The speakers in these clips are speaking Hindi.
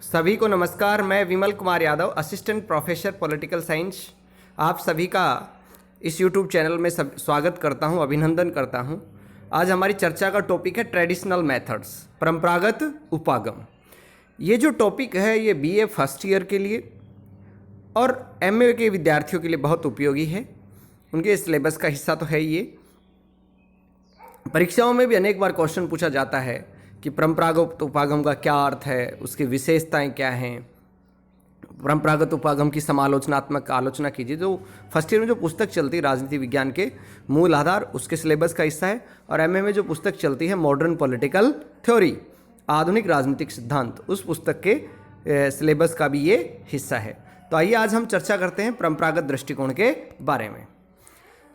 सभी को नमस्कार। मैं Vimal Kumar Yadav, assistant professor political science, आप सभी का इस YouTube चैनल में स्वागत करता हूं, अभिनंदन करता हूं। आज हमारी चर्चा का टॉपिक है ट्रेडिशनल मेथड्स, परंपरागत उपागम। ये जो टॉपिक है ये BA फर्स्ट ईयर के लिए और MA के विद्यार्थियों के लिए बहुत उपयोगी है। उनके सिलेबस का हिस्सा तो है ये। परीक्षाओं में भी अनेक बार क्वेश्चन पूछा जाता है कि परंपरागत उपागम का क्या अर्थ है, उसकी विशेषताएं क्या हैं, परंपरागत उपागम की समालोचनात्मक आलोचना कीजिए। जो फर्स्ट ईयर में जो पुस्तक चलती है राजनीति विज्ञान के मूल आधार, उसके सिलेबस का हिस्सा है। और MA में जो पुस्तक चलती है मॉडर्न पॉलिटिकल थ्योरी, आधुनिक राजनीतिक सिद्धांत, उस पुस्तक के सिलेबस का भी ये हिस्सा है। तो आइए आज हम चर्चा करते हैं परंपरागत दृष्टिकोण के बारे में।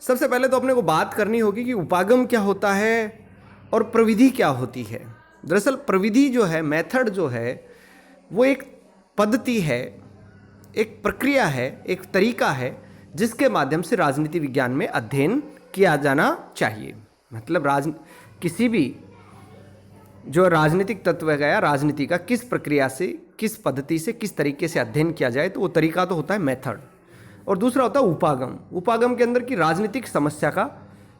सबसे पहले तो अपने को बात करनी होगी कि उपागम क्या होता है और प्रविधि क्या होती है। दरअसल प्रविधि जो है, मेथड जो है, वो एक पद्धति है, एक प्रक्रिया है, एक तरीका है जिसके माध्यम से राजनीति विज्ञान में अध्ययन किया जाना चाहिए। मतलब किसी भी जो राजनीतिक तत्व है या राजनीति का किस प्रक्रिया से, किस पद्धति से, किस तरीके से अध्ययन किया जाए, तो वो तरीका तो होता है मेथड। और दूसरा होता है उपागम। उपागम के अंदर की राजनीतिक समस्या का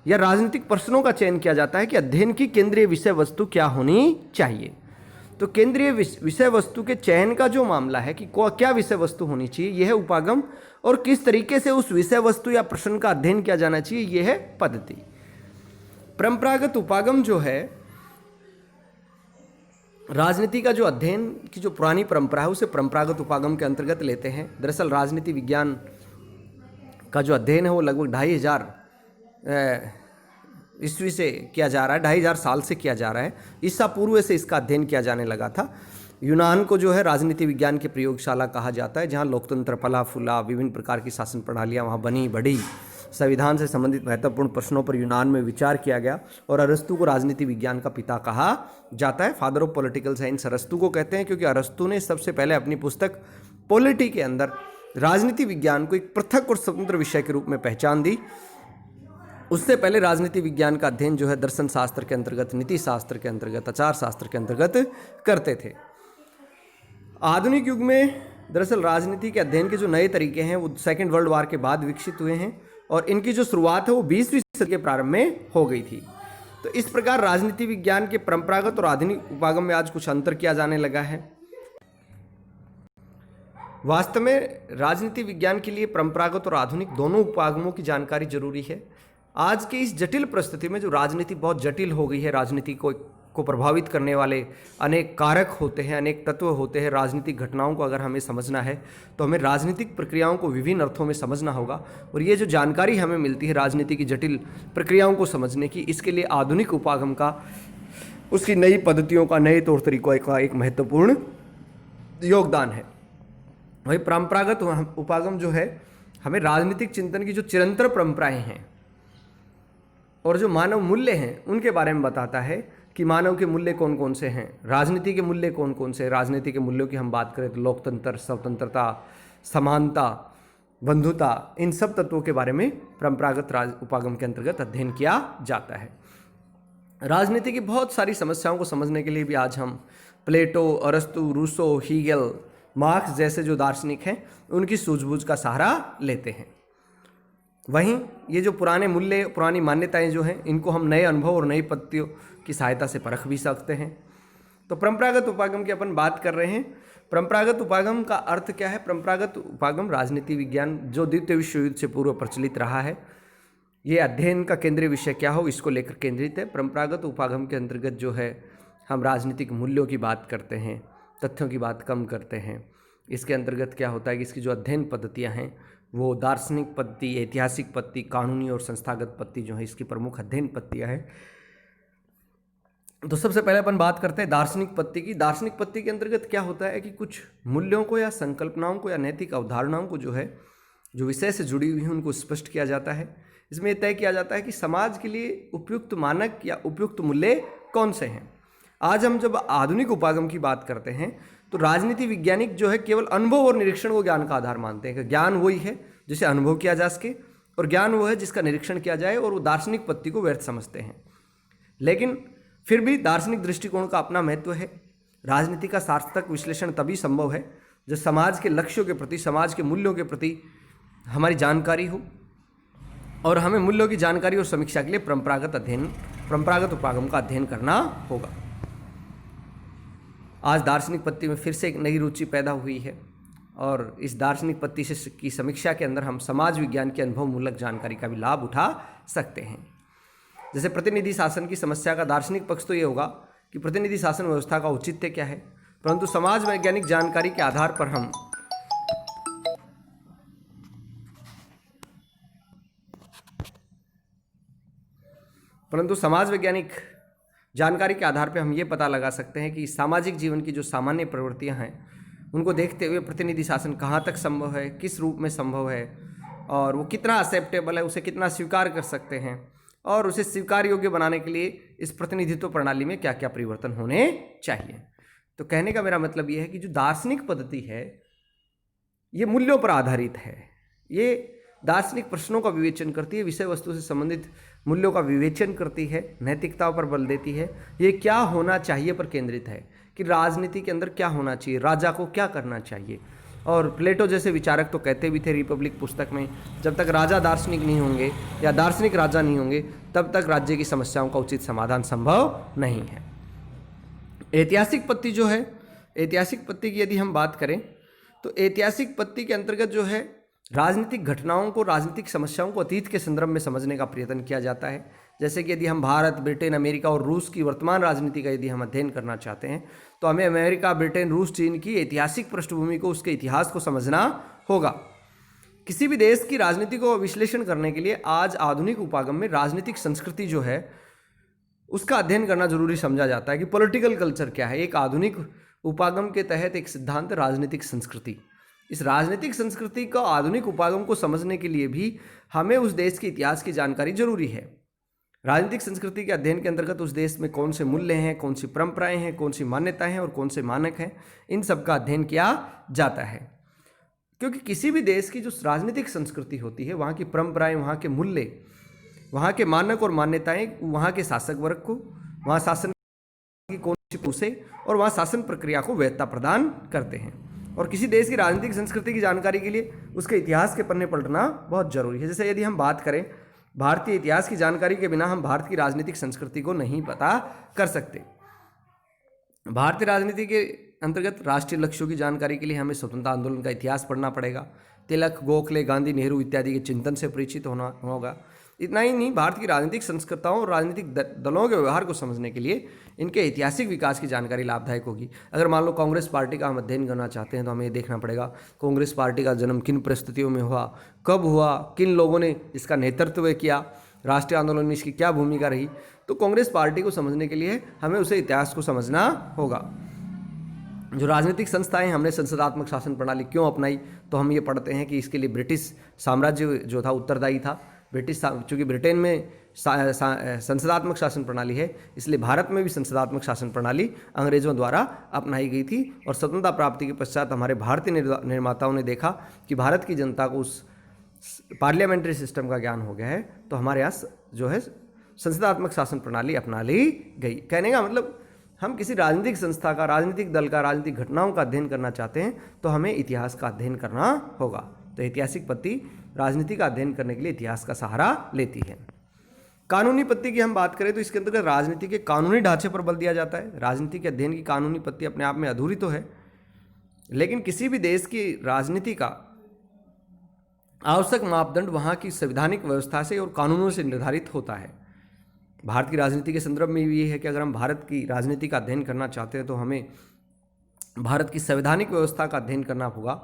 या राजनीतिक प्रश्नों का चयन किया जाता है कि अध्ययन की केंद्रीय विषय वस्तु क्या होनी चाहिए। तो केंद्रीय विषय वस्तु के चयन का जो मामला है कि क्या विषय वस्तु होनी चाहिए, यह है उपागम। और किस तरीके से उस विषय वस्तु या प्रश्न का अध्ययन किया जाना चाहिए, यह है पद्धति। परंपरागत उपागम जो है, राजनीति का जो अध्ययन की जो पुरानी परंपरा है उसे परंपरागत उपागम के अंतर्गत लेते हैं। दरअसल राजनीति विज्ञान का जो अध्ययन है वो लगभग 2500 ईस्वी से किया जा रहा है, 2500 साल से किया जा रहा है। ईसा पूर्व से इसका अध्ययन किया जाने लगा था। यूनान को जो है राजनीति विज्ञान की प्रयोगशाला कहा जाता है, जहाँ लोकतंत्र फला फूला, विभिन्न प्रकार की शासन प्रणालियाँ वहाँ बनी बढ़ी। संविधान से संबंधित महत्वपूर्ण प्रश्नों पर यूनान में विचार किया गया और अरस्तु को राजनीति विज्ञान का पिता कहा जाता है। फादर ऑफ पॉलिटिकल साइंस अरस्तु को कहते हैं, क्योंकि अरस्तु ने सबसे पहले अपनी पुस्तक पॉलिटी के अंदर राजनीति विज्ञान को एक पृथक और स्वतंत्र विषय के रूप में पहचान दी। उससे पहले राजनीति विज्ञान का अध्ययन जो है दर्शन शास्त्र के अंतर्गत, नीति शास्त्र के अंतर्गत, आचार शास्त्र के अंतर्गत करते थे। आधुनिक युग में दरअसल राजनीति के अध्ययन के जो नए तरीके हैं वो सेकेंड वर्ल्ड वॉर के बाद विकसित हुए हैं और इनकी जो शुरुआत है वो 20वीं सदी के प्रारंभ में हो गई थी। तो इस प्रकार राजनीति विज्ञान के परंपरागत और आधुनिक उपागम में आज कुछ अंतर किया जाने लगा है। वास्तव में राजनीति विज्ञान के लिए परंपरागत और आधुनिक दोनों उपागमों की जानकारी जरूरी है। आज की इस जटिल परिस्थिति में जो राजनीति बहुत जटिल हो गई है, राजनीति को प्रभावित करने वाले अनेक कारक होते हैं, अनेक तत्व होते हैं। राजनीतिक घटनाओं को अगर हमें समझना है तो हमें राजनीतिक प्रक्रियाओं को विभिन्न अर्थों में समझना होगा। और ये जो जानकारी हमें मिलती है राजनीति की जटिल प्रक्रियाओं को समझने की, इसके लिए आधुनिक उपागम का, उसकी नई पद्धतियों का, नए तौर तरीकों का एक महत्वपूर्ण योगदान है। वही परंपरागत उपागम जो है हमें राजनीतिक चिंतन की जो चिरंतर परंपराएं हैं और जो मानव मूल्य हैं उनके बारे में बताता है कि मानव के मूल्य कौन कौन से हैं, राजनीति के मूल्य कौन कौन से हैं। राजनीति के मूल्यों की हम बात करें तो लोकतंत्र, स्वतंत्रता, समानता, बंधुता, इन सब तत्वों के बारे में परंपरागत उपागम के अंतर्गत अध्ययन किया जाता है। राजनीति की बहुत सारी समस्याओं को समझने के लिए भी आज हम प्लेटो, अरस्तु, रूसो, हीगल, मार्क्स जैसे जो दार्शनिक हैं उनकी सूझबूझ का सहारा लेते हैं। वहीं ये जो पुराने मूल्य, पुरानी मान्यताएं जो हैं, इनको हम नए अनुभव और नई पद्धतियों की सहायता से परख भी सकते हैं। तो परंपरागत उपागम की अपन बात कर रहे हैं। परंपरागत उपागम का अर्थ क्या है? परंपरागत उपागम राजनीति विज्ञान जो द्वितीय विश्व युद्ध से पूर्व प्रचलित रहा है, ये अध्ययन का केंद्रीय विषय क्या हो इसको लेकर केंद्रित है। परंपरागत उपागम के अंतर्गत जो है हम राजनीतिक मूल्यों की बात करते हैं, तथ्यों की बात कम करते हैं। इसके अंतर्गत क्या होता है कि इसकी जो अध्ययन पद्धतियाँ हैं वो दार्शनिक पद्धति, ऐतिहासिक पद्धति, कानूनी और संस्थागत पद्धति जो है इसकी प्रमुख अध्ययन पद्धतियाँ हैं। तो सबसे पहले अपन बात करते हैं दार्शनिक पद्धति की। दार्शनिक पद्धति के अंतर्गत क्या होता है कि कुछ मूल्यों को या संकल्पनाओं को या नैतिक अवधारणाओं को जो है, जो विषय से जुड़ी हुई हैं, उनको स्पष्ट किया जाता है। इसमें तय किया जाता है कि समाज के लिए उपयुक्त मानक या उपयुक्त मूल्य कौन से हैं। आज हम जब आधुनिक उपागम की बात करते हैं तो राजनीति वैज्ञानिक जो है केवल अनुभव और निरीक्षण को ज्ञान का आधार मानते हैं कि ज्ञान वही है जिसे अनुभव किया जा सके और ज्ञान वो है जिसका निरीक्षण किया जाए, और वो दार्शनिक पद्धति को व्यर्थ समझते हैं। लेकिन फिर भी दार्शनिक दृष्टिकोण का अपना महत्व है। राजनीति का सार्थक विश्लेषण तभी संभव है जब समाज के लक्ष्यों के प्रति, समाज के मूल्यों के प्रति हमारी जानकारी हो, और हमें मूल्यों की जानकारी और समीक्षा के लिए परंपरागत उपागम का अध्ययन करना होगा। आज दार्शनिक पत्ति में फिर से एक नई रुचि पैदा हुई है, और इस दार्शनिक पत्ति से की समीक्षा के अंदर हम समाज विज्ञान की अनुभवमूलक जानकारी का भी लाभ उठा सकते हैं। जैसे प्रतिनिधि शासन की समस्या का दार्शनिक पक्ष तो ये होगा कि प्रतिनिधि शासन व्यवस्था का औचित्य क्या है, परंतु समाज वैज्ञानिक जानकारी के आधार पर हम ये पता लगा सकते हैं कि सामाजिक जीवन की जो सामान्य प्रवृत्तियां हैं उनको देखते हुए प्रतिनिधि शासन कहाँ तक संभव है, किस रूप में संभव है, और वो कितना एक्सेप्टेबल है, उसे कितना स्वीकार कर सकते हैं, और उसे स्वीकार योग्य बनाने के लिए इस प्रतिनिधित्व प्रणाली में क्या क्या परिवर्तन होने चाहिए। तो कहने का मेरा मतलब ये है कि जो दार्शनिक पद्धति है ये मूल्यों पर आधारित है। ये दार्शनिक प्रश्नों का विवेचन करती है, विषय वस्तु से संबंधित मूल्यों का विवेचन करती है, नैतिकता पर बल देती है, ये क्या होना चाहिए पर केंद्रित है कि राजनीति के अंदर क्या होना चाहिए, राजा को क्या करना चाहिए। और प्लेटो जैसे विचारक तो कहते भी थे रिपब्लिक पुस्तक में, जब तक राजा दार्शनिक नहीं होंगे या दार्शनिक राजा नहीं होंगे तब तक राज्य की समस्याओं का उचित समाधान संभव नहीं है। ऐतिहासिक पत्ति जो है, ऐतिहासिक पत्ति की यदि हम बात करें तो ऐतिहासिक पत्ति के अंतर्गत जो है राजनीतिक घटनाओं को, राजनीतिक समस्याओं को अतीत के संदर्भ में समझने का प्रयत्न किया जाता है। जैसे कि यदि हम भारत, ब्रिटेन, अमेरिका और रूस की वर्तमान राजनीति का यदि हम अध्ययन करना चाहते हैं तो हमें अमेरिका, ब्रिटेन, रूस, चीन की ऐतिहासिक पृष्ठभूमि को, उसके इतिहास को समझना होगा। किसी भी देश की राजनीति को विश्लेषण करने के लिए आज आधुनिक उपागम में राजनीतिक संस्कृति जो है उसका अध्ययन करना जरूरी समझा जाता है कि पॉलिटिकल कल्चर क्या है। एक आधुनिक उपागम के तहत एक सिद्धांत राजनीतिक संस्कृति। इस राजनीतिक संस्कृति का आधुनिक उपागम को समझने के लिए भी हमें उस देश के इतिहास की जानकारी जरूरी है। राजनीतिक संस्कृति के अध्ययन के अंतर्गत उस देश में कौन से मूल्य हैं, कौन सी परंपराएं हैं, कौन सी मान्यताएं हैं और कौन से मानक हैं, इन सब का अध्ययन किया जाता है। क्योंकि किसी भी देश की जो राजनीतिक संस्कृति होती है, वहाँ की परंपराएं, वहाँ के मूल्य, वहाँ के मानक और मान्यताएं वहाँ के शासक वर्ग को, वहाँ शासन की कौन सी उसे और वहाँ शासन प्रक्रिया को वैधता प्रदान करते हैं। और किसी देश की राजनीतिक संस्कृति की जानकारी के लिए उसके इतिहास के पन्ने पलटना बहुत जरूरी है। जैसे यदि हम बात करें भारतीय इतिहास की जानकारी के बिना हम भारत की राजनीतिक संस्कृति को नहीं पता कर सकते। भारतीय राजनीति के अंतर्गत राष्ट्रीय लक्ष्यों की जानकारी के लिए हमें स्वतंत्रता आंदोलन का इतिहास पढ़ना पड़ेगा। तिलक, गोखले, गांधी, नेहरू इत्यादि के चिंतन से परिचित होना होगा। इतना ही नहीं, भारत की राजनीतिक संस्कृताओं और राजनीतिक दलों के व्यवहार को समझने के लिए इनके ऐतिहासिक विकास की जानकारी लाभदायक होगी। अगर मान लो कांग्रेस पार्टी का हम अध्ययन करना चाहते हैं तो हमें ये देखना पड़ेगा कांग्रेस पार्टी का जन्म किन परिस्थितियों में हुआ, कब हुआ, किन लोगों ने इसका नेतृत्व किया, राष्ट्रीय आंदोलन में इसकी क्या भूमिका रही। तो कांग्रेस पार्टी को समझने के लिए हमें उसे इतिहास को समझना होगा। जो राजनीतिक संस्थाएं, हमने संसदात्मक शासन प्रणाली क्यों अपनाई, तो हम ये पढ़ते हैं कि इसके लिए ब्रिटिश साम्राज्य जो था उत्तरदायी था। चूँकि ब्रिटेन में संसदात्मक शासन प्रणाली है, इसलिए भारत में भी संसदात्मक शासन प्रणाली अंग्रेजों द्वारा अपनाई गई थी। और स्वतंत्रता प्राप्ति के पश्चात हमारे भारतीय निर्माताओं ने देखा कि भारत की जनता को उस पार्लियामेंट्री सिस्टम का ज्ञान हो गया है, तो हमारे यहाँ जो है संसदात्मक शासन प्रणाली अपना ली गई। कहने का मतलब हम किसी राजनीतिक संस्था का, राजनीतिक दल का, राजनीतिक घटनाओं का अध्ययन करना चाहते हैं तो हमें इतिहास का अध्ययन करना होगा। तो ऐतिहासिक पत्ति राजनीति का अध्ययन करने के लिए इतिहास का सहारा लेती है। कानूनी पत्ति की हम बात करें तो इसके अंतर्गत राजनीति के कानूनी ढांचे पर बल दिया जाता है। राजनीति के अध्ययन की कानूनी पत्ति अपने आप में अधूरी तो है, लेकिन किसी भी देश की राजनीति का आवश्यक मापदंड वहाँ की संवैधानिक व्यवस्था से और कानूनों से निर्धारित होता है। भारत की राजनीति के संदर्भ में ये है कि अगर हम भारत की राजनीति का अध्ययन करना चाहते हैं तो हमें भारत की संवैधानिक व्यवस्था का अध्ययन करना होगा,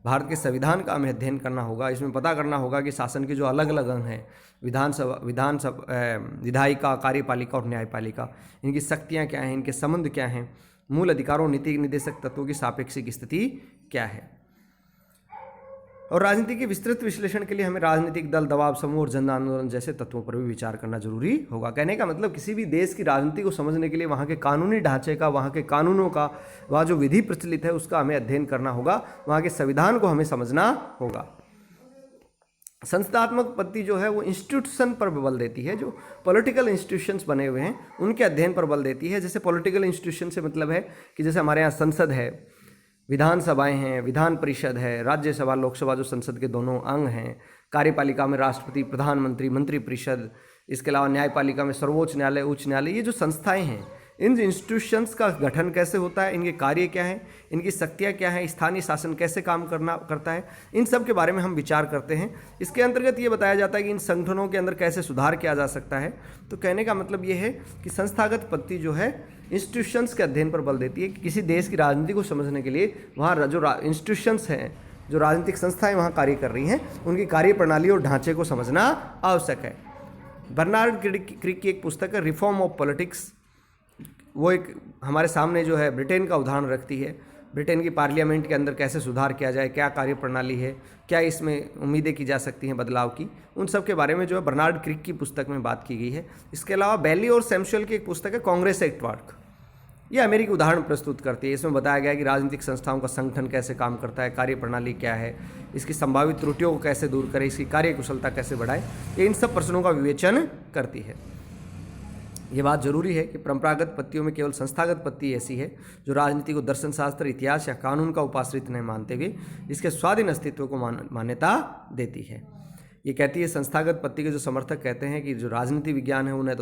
भारत के संविधान का हमें अध्ययन करना होगा। इसमें पता करना होगा कि शासन के जो अलग अलग अंग हैं, विधायिका, कार्यपालिका और न्यायपालिका, इनकी शक्तियाँ क्या हैं, इनके संबंध क्या हैं, मूल अधिकारों, नीति निर्देशक तत्वों की सापेक्षिक स्थिति क्या है। और राजनीति के विस्तृत विश्लेषण के लिए हमें राजनीतिक दल, दबाव समूह और जन आंदोलन जैसे तत्वों पर भी विचार करना जरूरी होगा। कहने का मतलब किसी भी देश की राजनीति को समझने के लिए वहाँ के कानूनी ढांचे का, वहाँ के कानूनों का, वहाँ जो विधि प्रचलित है उसका हमें अध्ययन करना होगा, वहाँ के संविधान को हमें समझना होगा। संस्थात्मक पत्ति जो है वो इंस्टीट्यूशन पर बल देती है, जो पॉलिटिकल इंस्टीट्यूशंस बने हुए हैं उनके अध्ययन पर बल देती है। जैसे पॉलिटिकल इंस्टीट्यूशन से मतलब है कि जैसे हमारे यहाँ संसद है, विधानसभाएं हैं, विधान परिषद है, राज्यसभा लोकसभा जो संसद के दोनों अंग हैं, कार्यपालिका में राष्ट्रपति, प्रधानमंत्री, मंत्री परिषद, इसके अलावा न्यायपालिका में सर्वोच्च न्यायालय, उच्च न्यायालय, ये जो संस्थाएं हैं, इन इंस्टीट्यूशंस का गठन कैसे होता है, इनके कार्य क्या हैं, इनकी शक्तियाँ क्या हैं, स्थानीय शासन कैसे काम करता है, इन सब के बारे में हम विचार करते हैं। इसके अंतर्गत ये बताया जाता है कि इन संगठनों के अंदर कैसे सुधार किया जा सकता है। तो कहने का मतलब ये है कि संस्थागत पत्ति जो है इंस्टीट्यूशंस के अध्ययन पर बल देती है कि किसी देश की राजनीति को समझने के लिए वहाँ जो इंस्टीट्यूशंस हैं, जो राजनीतिक संस्थाएं वहाँ कार्य कर रही हैं, उनकी कार्य प्रणाली और ढांचे को समझना आवश्यक है। बर्नार्ड क्रिक की एक पुस्तक है रिफॉर्म ऑफ पॉलिटिक्स, वो एक हमारे सामने जो है ब्रिटेन का उदाहरण रखती है। ब्रिटेन की पार्लियामेंट के अंदर कैसे सुधार किया जाए, क्या कार्य प्रणाली है, क्या इसमें उम्मीदें की जा सकती हैं बदलाव की, उन सब के बारे में जो है बर्नार्ड क्रिक की पुस्तक में बात की गई है। इसके अलावा बैली और सैमुअल की एक पुस्तक है कांग्रेस एट वर्क, ये अमेरिकी उदाहरण प्रस्तुत करती है। इसमें बताया गया है कि राजनीतिक संस्थाओं का संगठन कैसे काम करता है, कार्य प्रणाली क्या है, इसकी संभावित त्रुटियों को कैसे दूर करें, इसकी कार्य कुशलता कैसे बढ़ाए, ये इन सब प्रश्नों का विवेचन करती है। ये बात जरूरी है कि परंपरागत पत्तियों में केवल संस्थागत पत्ति ऐसी है जो राजनीति को दर्शन शास्त्र, इतिहास या कानून का उपाश्रित नहीं मानते हुए इसके स्वाधीन अस्तित्व को मान्यता देती है। ये कहती है, संस्थागत पत्ति के जो समर्थक कहते हैं कि जो राजनीति विज्ञान है वो न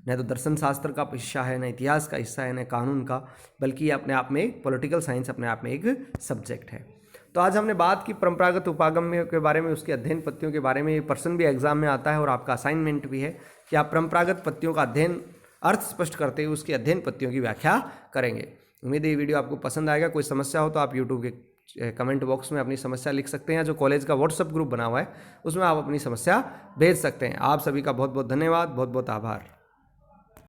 तो दर्शन शास्त्र का हिस्सा है, न इतिहास का हिस्सा है, न कानून का, बल्कि ये अपने आप में एक पॉलिटिकल साइंस अपने आप में एक सब्जेक्ट है। तो आज हमने बात की परंपरागत उपागम के बारे में, उसके अध्ययन पत्तियों के बारे में। ये प्रश्न भी एग्जाम में आता है और आपका असाइनमेंट भी है कि आप परंपरागत पत्तियों का अध्ययन, अर्थ स्पष्ट करते हुए उसके अध्ययन पत्तियों की व्याख्या करेंगे। उम्मीद है ये वीडियो आपको पसंद आएगा। कोई समस्या हो तो आप यूट्यूब के कमेंट बॉक्स में अपनी समस्या लिख सकते हैं, जो कॉलेज का व्हाट्सएप ग्रुप बना हुआ है उसमें आप अपनी समस्या भेज सकते हैं। आप सभी का बहुत बहुत धन्यवाद, बहुत बहुत आभार।